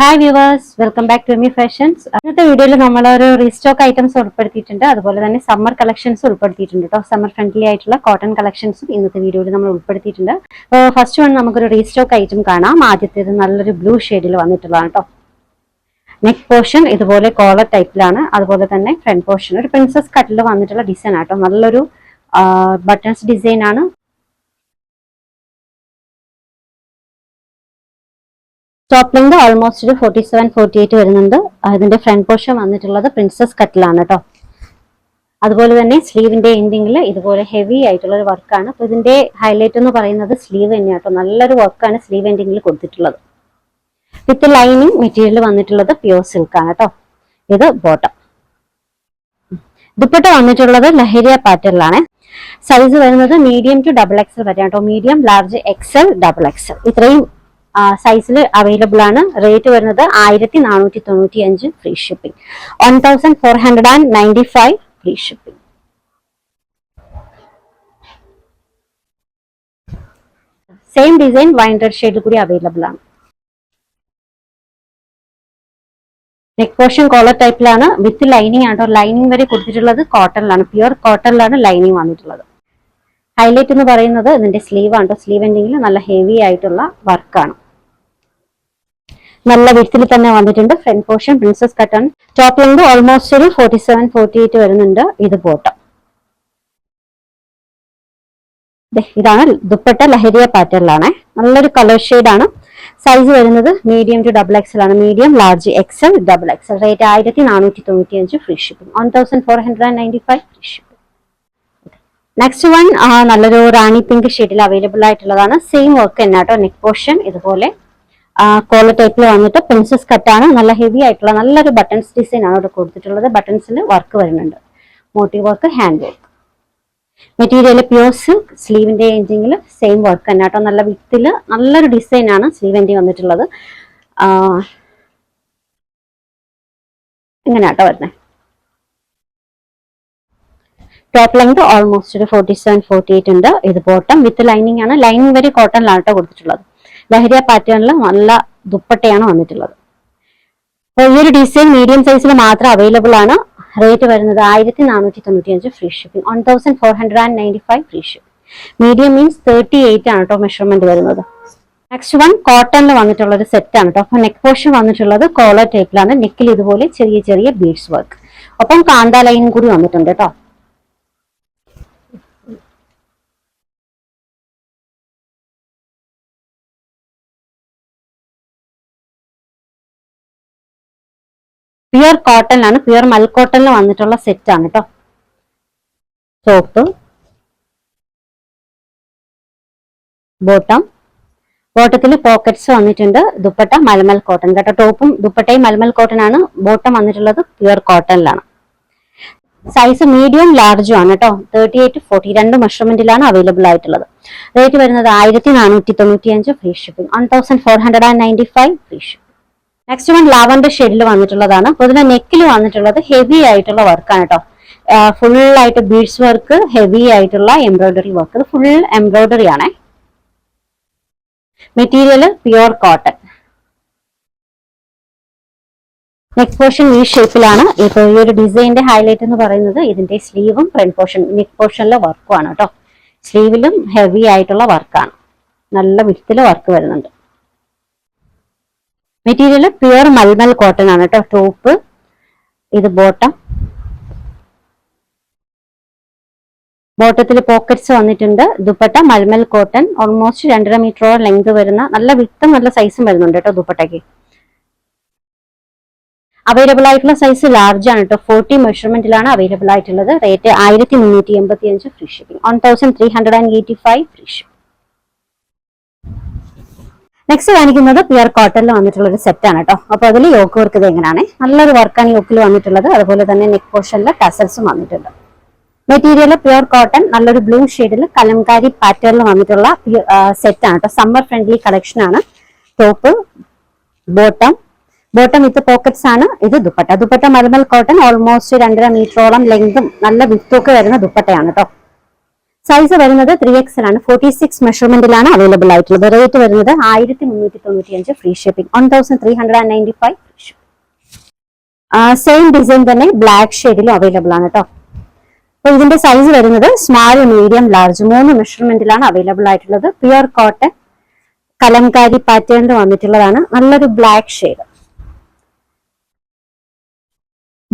Hi viewers, welcome back to Emi fashions. ഇന്നത്തെ വീഡിയോയിൽ നമ്മളൊരു റീസ്റ്റോക്ക് ഐറ്റംസ് ഉൾപ്പെടുത്തിയിട്ടുണ്ട്. അതുപോലെ തന്നെ സമ്മർ കളക്ഷൻസ് ഉൾപ്പെടുത്തിയിട്ടുണ്ട് കേട്ടോ. സമ്മർ ഫ്രണ്ട്ലി ആയിട്ടുള്ള കോട്ടൺ കളക്ഷൻസും ഇന്നത്തെ വീഡിയോയിൽ നമ്മൾ ഉൾപ്പെടുത്തിയിട്ടുണ്ട്. ഫസ്റ്റ് വൺ നമുക്കൊരു റീസ്റ്റോക്ക് ഐറ്റം കാണാം. ആദ്യത്തേത് നല്ലൊരു ബ്ലൂ ഷെയ്ഡിൽ വന്നിട്ടുള്ളതാണ് കേട്ടോ. നെക്ക് പോർഷൻ ഇതുപോലെ കോളർ ടൈപ്പിലാണ്. അതുപോലെ തന്നെ ഫ്രണ്ട് പോർഷൻ ഒരു പ്രിൻസസ് കട്ടിൽ വന്നിട്ടുള്ള ഡിസൈൻ ആട്ടോ. നല്ലൊരു ബട്ടൺസ് ഡിസൈൻ ആണ്. ടോപ്പ് ലെങ്ത് ഓൾമോസ്റ്റ് ഒരു 47-48 വരുന്നുണ്ട്. അതിന്റെ ഫ്രണ്ട് പോർഷൻ വന്നിട്ടുള്ളത് പ്രിൻസസ് കട്ടിലാണ് കേട്ടോ. അതുപോലെ തന്നെ സ്ലീവിന്റെ എൻഡിങ്ങിൽ ഇതുപോലെ ഹെവി ആയിട്ടുള്ള ഒരു വർക്കാണ്. അപ്പൊ ഇതിന്റെ ഹൈലൈറ്റ് എന്ന് പറയുന്നത് സ്ലീവ് തന്നെയാണ് കേട്ടോ. നല്ലൊരു വർക്കാണ് സ്ലീവ് എൻഡിങ്ങിൽ കൊടുത്തിട്ടുള്ളത്. വിത്ത് ലൈനിങ് മെറ്റീരിയൽ വന്നിട്ടുള്ളത് പ്യൂർ സിൽക്ക് ആണ് കേട്ടോ. ഇത് ബോട്ടം. ദുപ്പട്ട വന്നിട്ടുള്ളത് ലഹരിയ പാറ്റേണിലാണ്. സൈസ് വരുന്നത് മീഡിയം ടു ഡബിൾ എക്സൽ വരെ കേട്ടോ. Medium, large, XL, double XL ഇത്രയും സൈസിൽ അവൈലബിൾ ആണ്. റേറ്റ് വരുന്നത് 1495 free shipping, 1495 free shipping. Same design wine red ഷെയ്ഡിൽ കൂടി അവൈലബിൾ ആണ്. നെക്ക് പോർഷൻ കോളർ ടൈപ്പിലാണ് വിത്ത് ലൈനിങ് ആണോ. ലൈനിങ് വരെ കൊടുത്തിട്ടുള്ളത് കോട്ടണിലാണ്, പ്യുവർ കോട്ടണിലാണ് ലൈനിങ് വന്നിട്ടുള്ളത്. ഹൈലൈറ്റ് എന്ന് പറയുന്നത് ഇതിന്റെ സ്ലീവ് ആണോ. സ്ലീവ് എൻഡിങ്ങിൽ നല്ല ഹെവി ആയിട്ടുള്ള വർക്കാണ്. നല്ല വിത്തിൽ തന്നെ വന്നിട്ടുണ്ട്. Front portion princess cut. Top length almost ഒരു 47-48 വരുന്നുണ്ട്. ഇത് ബോട്ടം. ഇതാണ് ദുപ്പട്ട ലഹരിയ പാറ്റേണിലാണ്. നല്ലൊരു കളർ ഷെയ്ഡാണ്. സൈസ് വരുന്നത് മീഡിയം ടു ഡബിൾ എക്സൽ ആണ്. Medium, large, XL, double XL. Rate 1495 free shipping, 1495 free shipping. Next one നല്ലൊരു റാണി പിങ്ക് ഷെയ്ഡിൽ അവൈലബിൾ ആയിട്ടുള്ളതാണ്. സെയിം വർക്ക് തന്നെ കേട്ടോ. നെക്ക് പോർഷൻ ഇതുപോലെ കോളർ ടൈപ്പിൽ വന്നിട്ട് പ്രിൻസസ് കട്ടാണ്. നല്ല ഹെവി ആയിട്ടുള്ള നല്ലൊരു ബട്ടൺസ് ഡിസൈൻ ആണ് ഇവിടെ കൊടുത്തിട്ടുള്ളത്. ബട്ടൺസിൽ വർക്ക് വരുന്നുണ്ട്. Motif work, hand work. Material pure silk. സ്ലീവിന്റെ എൻഡിങ്ങിൽ സെയിം വർക്ക് തന്നെ കേട്ടോ. നല്ല വിത്തിൽ നല്ലൊരു ഡിസൈൻ ആണ് സ്ലീവ് എൻഡിങ് വന്നിട്ടുള്ളത്. ഇങ്ങനെ കേട്ടോ വരുന്നത്. ടോപ്പ് ലെങ്ത് ഓൾമോസ്റ്റ് ഒരു 47-48 ഉണ്ട്. ഇത് ബോട്ടം വിത്ത് ലൈനിങ് ആണ്. ലൈനിങ് വരെ കോട്ടണിലാണ് കേട്ടോ കൊടുത്തിട്ടുള്ളത്. ലഹരിയ പാറ്റേണിൽ നല്ല ദുപ്പട്ടയാണ് വന്നിട്ടുള്ളത്. അപ്പോൾ ഈ ഒരു ഡിസൈൻ മീഡിയം സൈസിൽ മാത്രം അവൈലബിൾ ആണ്. റേറ്റ് വരുന്നത് 1495 free shipping, 1495 free shipping. Medium means 38 ആണ് കേട്ടോ മെഷർമെന്റ് വരുന്നത്. നെക്സ്റ്റ് വൺ കോട്ടണിൽ വന്നിട്ടുള്ള ഒരു സെറ്റ് ആണ് കേട്ടോ. അപ്പൊ നെക്ക് പോർഷൻ വന്നിട്ടുള്ളത് കോളർ ടൈപ്പിലാണ്. നെക്കിൽ ഇതുപോലെ ചെറിയ ചെറിയ ബീഡ്സ് വർക്ക്, ഒപ്പം കാന്ത ലൈനും കൂടി വന്നിട്ടുണ്ട് കേട്ടോ. പ്യുവർ കോട്ടണിലാണ്, പ്യുവർ മൽക്കോട്ടണിൽ വന്നിട്ടുള്ള സെറ്റ് ആണ് കേട്ടോ. Top, bottom. ബോട്ടത്തിൽ പോക്കറ്റ്സ് വന്നിട്ടുണ്ട്. ദുപ്പട്ട മൽമൽ കോട്ടൺ കേട്ടോ. ടോപ്പും ദുപ്പട്ടയും മൽമൽ കോട്ടൺ ആണ്. ബോട്ടം വന്നിട്ടുള്ളത് പ്യുവർ കോട്ടണിലാണ്. സൈസ് മീഡിയം, ലാർജും ആണ് കേട്ടോ. 38-40 രണ്ട് മെഷർമെന്റിലാണ് അവൈലബിൾ ആയിട്ടുള്ളത്. റേറ്റ് വരുന്നത് 1495 free shipping, 1495 free shipping. Next one lavender ഷെയ്ഡിൽ വന്നിട്ടുള്ളതാണ്. അപ്പൊ ഇതിന്റെ നെക്കിൽ വന്നിട്ടുള്ളത് ഹെവി ആയിട്ടുള്ള വർക്കാണ് കേട്ടോ. ഫുൾ ആയിട്ട് ബീഡ്സ് വർക്ക്, ഹെവി ആയിട്ടുള്ള എംബ്രോയിഡറി വർക്ക്. ഇത് ഫുൾ എംബ്രോയിഡറി ആണ്. Material pure cotton. Neck portion ഈ ഷേപ്പിലാണ്. ഇപ്പൊ ഈ ഒരു ഡിസൈനിന്റെ ഹൈലൈറ്റ് എന്ന് പറയുന്നത് ഇതിന്റെ സ്ലീവും ഫ്രണ്ട് പോർഷൻ നെക്ക് പോർഷനിലെ വർക്കും ആണ് കേട്ടോ. സ്ലീവിലും ഹെവി ആയിട്ടുള്ള വർക്കാണ്. നല്ല വിത്തിൽ വർക്ക് വരുന്നുണ്ട്. മെറ്റീരിയൽ പ്യുവർ മൽമൽ കോട്ടൺ ആണ് കേട്ടോ. ടോപ്പ്, ഇത് ബോട്ടം. ബോട്ടത്തിൽ പോക്കറ്റ്സ് വന്നിട്ടുണ്ട്. ദുപ്പട്ട മൽമൽ കോട്ടൺ. ഓൾമോസ്റ്റ് 2.5 മീറ്ററോളം ലെങ്ത് വരുന്ന നല്ല വിത്തും നല്ല സൈസും വരുന്നുണ്ട് കേട്ടോ ദുപ്പട്ടയ്ക്ക്. അവൈലബിൾ ആയിട്ടുള്ള സൈസ് ലാർജ് ആണ് കേട്ടോ. 40 മെഷർമെന്റിലാണ് അവൈലബിൾ ആയിട്ടുള്ളത്. Rate 1385 free shipping, 1385 free shipping. Next കാണിക്കുന്നത് പ്യുവർ കോട്ടണിൽ വന്നിട്ടുള്ള ഒരു സെറ്റ് ആണ് കേട്ടോ. അപ്പൊ അതിൽ യോക്ക് വർക്ക് ഇത് എങ്ങനെയാണ്. നല്ലൊരു വർക്കാണ് യോക്കിൽ വന്നിട്ടുള്ളത്. അതുപോലെ തന്നെ നെക്ക് പോർഷനിൽ ടസൽസും വന്നിട്ടുണ്ട്. Material pure cotton. നല്ലൊരു ബ്ലൂ ഷെയ്ഡിൽ കലംകാരി പാറ്റേണിൽ വന്നിട്ടുള്ള സെറ്റ് ആണ് കേട്ടോ. സമ്മർ ഫ്രണ്ട്ലി കളക്ഷൻ ആണ്. Top, bottom. ബോട്ടം വിത്ത് പോക്കറ്റ്സ് ആണ്. ഇത് ദുപ്പട്ട. ദുപ്പട്ട മൽമൽ കോട്ടൺ. ഓൾമോസ്റ്റ് 2.5 മീറ്ററോളം ലെങ്തും നല്ല വിത്തൊക്കെ വരുന്ന ദുപ്പട്ടയാണ് കേട്ടോ. സൈസ് വരുന്നത് 3XL ആണ്. 46 മെഷർമെന്റിലാണ് അവൈലബിൾ ആയിട്ടുള്ളത്. റേറ്റ് വരുന്നത് 1395 ഫ്രീ ഷിപ്പിംഗ്. 1395 സെയിം ഡിസൈൻ തന്നെ ബ്ലാക്ക് ഷെയ്ഡിലും അവൈലബിൾ ആണ് കേട്ടോ. അപ്പൊ ഇതിന്റെ സൈസ് വരുന്നത് സ്മാൾ, മീഡിയം, ലാർജ് 3 മെഷർമെന്റിലാണ് അവൈലബിൾ ആയിട്ടുള്ളത്. പ്യുർ കോട്ടൺ കലംകാരി പാറ്റേണിൽ വന്നിട്ടുള്ളതാണ്. നല്ലൊരു ബ്ലാക്ക് ഷെയ്ഡ്.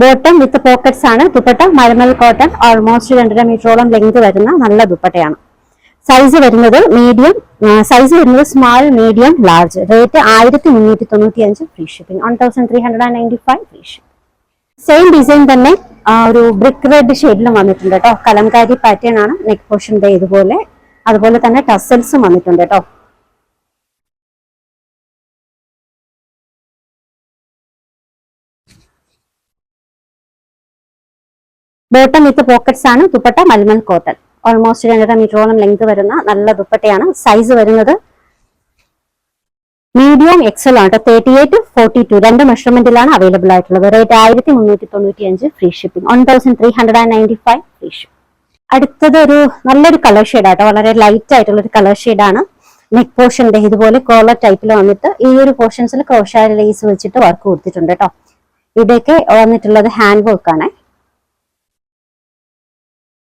ബോട്ടം വിത്ത് പോക്കറ്റ്സ് ആണ്. ദുപ്പട്ട മൽമൽ കോട്ടൺ, ഓൾമോസ്റ്റ് 2.5 മീറ്ററോളം ലെങ്ത് വരുന്ന നല്ല ദുപ്പട്ടയാണ്. സൈസ് വരുന്നത് മീഡിയം, സൈസ് വരുന്നത് small, medium, large. Rate 1395 free shipping. 1395 free shipping. Same design തന്നെ ഒരു ബ്രിക്ക് റെഡ് ഷെയ്ഡിലും വന്നിട്ടുണ്ട് കേട്ടോ. കലംകാരി പാറ്റേൺ ആണ്. നെക്ക് പോർഷന്റെ ഇതുപോലെ, അതുപോലെ തന്നെ ടസൽസും വന്നിട്ടുണ്ട് കേട്ടോ. ബോട്ടം വിത്ത് പോക്കറ്റ്സ് ആണ്. ദുപ്പട്ട മൽമൽ കോട്ടൺ, ഓൾമോസ്റ്റ് 2.5 മീറ്ററോളം ലെങ്ത് വരുന്ന നല്ല ദുപ്പട്ടയാണ്. സൈസ് വരുന്നത് മീഡിയം എക്സൽ ആണ്. 38-42 2 മെഷർമെന്റിലാണ് അവൈലബിൾ ആയിട്ടുള്ളത്. Rate 1395 free shipping. 1395 free shipping. അടുത്തത് ഒരു നല്ലൊരു കളർ ഷെയ്ഡ് ആട്ടോ. വളരെ ലൈറ്റ് ആയിട്ടുള്ള ഒരു കളർ ഷെയ്ഡാണ്. നെക്ക് പോർഷന്റെ ഇതുപോലെ കോളർ ടൈപ്പിൽ വന്നിട്ട് ഈ ഒരു പോർഷൻസിൽ ക്രോഷ്യ ലേസ് വെച്ചിട്ട് വർക്ക് കൊടുത്തിട്ടുണ്ട് കേട്ടോ. ഇതൊക്കെ വന്നിട്ടുള്ളത് ഹാൻഡ് വർക്ക് ആണ്.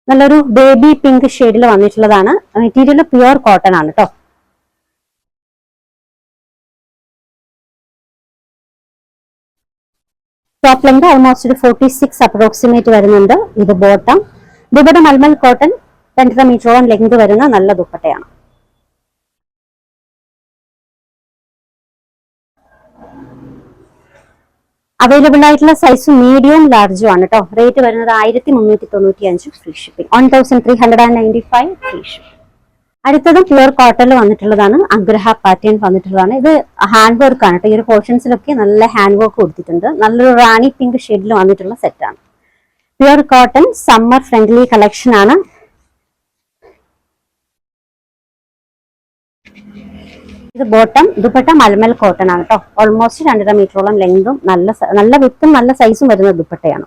നല്ലൊരു ബേബി പിങ്ക് ഷെയ്ഡിൽ വന്നിട്ടുള്ളതാണ്. മെറ്റീരിയൽ പ്യുർ കോട്ടൺ ആണ് കേട്ടോ. ടോപ്പ് ലെങ്ത് ഓൾമോസ്റ്റ് ഒരു 46 അപ്രോക്സിമേറ്റ് വരുന്നുണ്ട്. ഇത് ബോട്ടം. ദുപ്പട്ട മൽമൽ കോട്ടൺ 2.5 മീറ്ററോളം ലെങ്ത് വരുന്ന നല്ല ദുപ്പട്ടയാണ്. അവൈലബിൾ ആയിട്ടുള്ള സൈസ് മീഡിയം, ലാർജും ആണ് കേട്ടോ. റേറ്റ് വരുന്നത് 1395 ഫ്രീ ഷിപ്പിംഗ്. 1395 free shipping. അടുത്തത് പ്യുർ കോട്ടണിൽ വന്നിട്ടുള്ളതാണ്. അഗ്രഹ പാറ്റേൺ വന്നിട്ടുള്ളതാണ്. ഇത് ഹാൻഡ് വർക്ക് ആണ് കേട്ടോ. ഈ ഒരു പോർഷൻസിലൊക്കെ നല്ല ഹാൻഡ് വർക്ക് കൊടുത്തിട്ടുണ്ട്. നല്ലൊരു റാണി പിങ്ക് ഷെയ്ഡിൽ വന്നിട്ടുള്ള സെറ്റാണ്. Pure cotton summer friendly collection ആണ്. ഇത് ബോട്ടം. ദുപ്പട്ട മൽമൽ കോട്ടൺ ആണ് കേട്ടോ. ഓൾമോസ്റ്റ് 2.5 മീറ്ററോളം ലെങ്തും നല്ല വിത്തും നല്ല സൈസും വരുന്ന ദുപ്പട്ടയാണ്.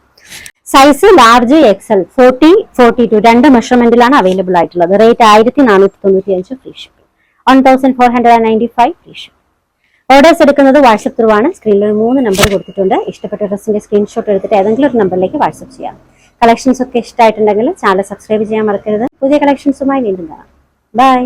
സൈസ് ലാർജ്, എക്സൽ, 40-42 2 മെഷർമെന്റിലാണ് അവൈലബിൾ ആയിട്ടുള്ളത്. Rate 1495 free shipping. 1495 free shipping. Orders എടുക്കുന്നത് വാട്സ്ആപ്പ് ത്രൂ ആണ്. സ്ക്രീനിൽ 3 നമ്പർ കൊടുത്തിട്ടുണ്ട്. ഇഷ്ടപ്പെട്ട ഡ്രസ്സിന്റെ സ്ക്രീൻഷോട്ട് എടുത്തിട്ട് ഏതെങ്കിലും ഒരു നമ്പറിലേക്ക് വാട്സ്ആപ്പ് ചെയ്യാം. കളക്ഷൻസ് ഒക്കെ ഇഷ്ടമായിട്ടുണ്ടെങ്കിൽ ചാനൽ സബ്സ്ക്രൈബ് ചെയ്യാൻ മറക്കരുത്. പുതിയ കളക്ഷൻസുമായി വീണ്ടും കാണാം. ബൈ.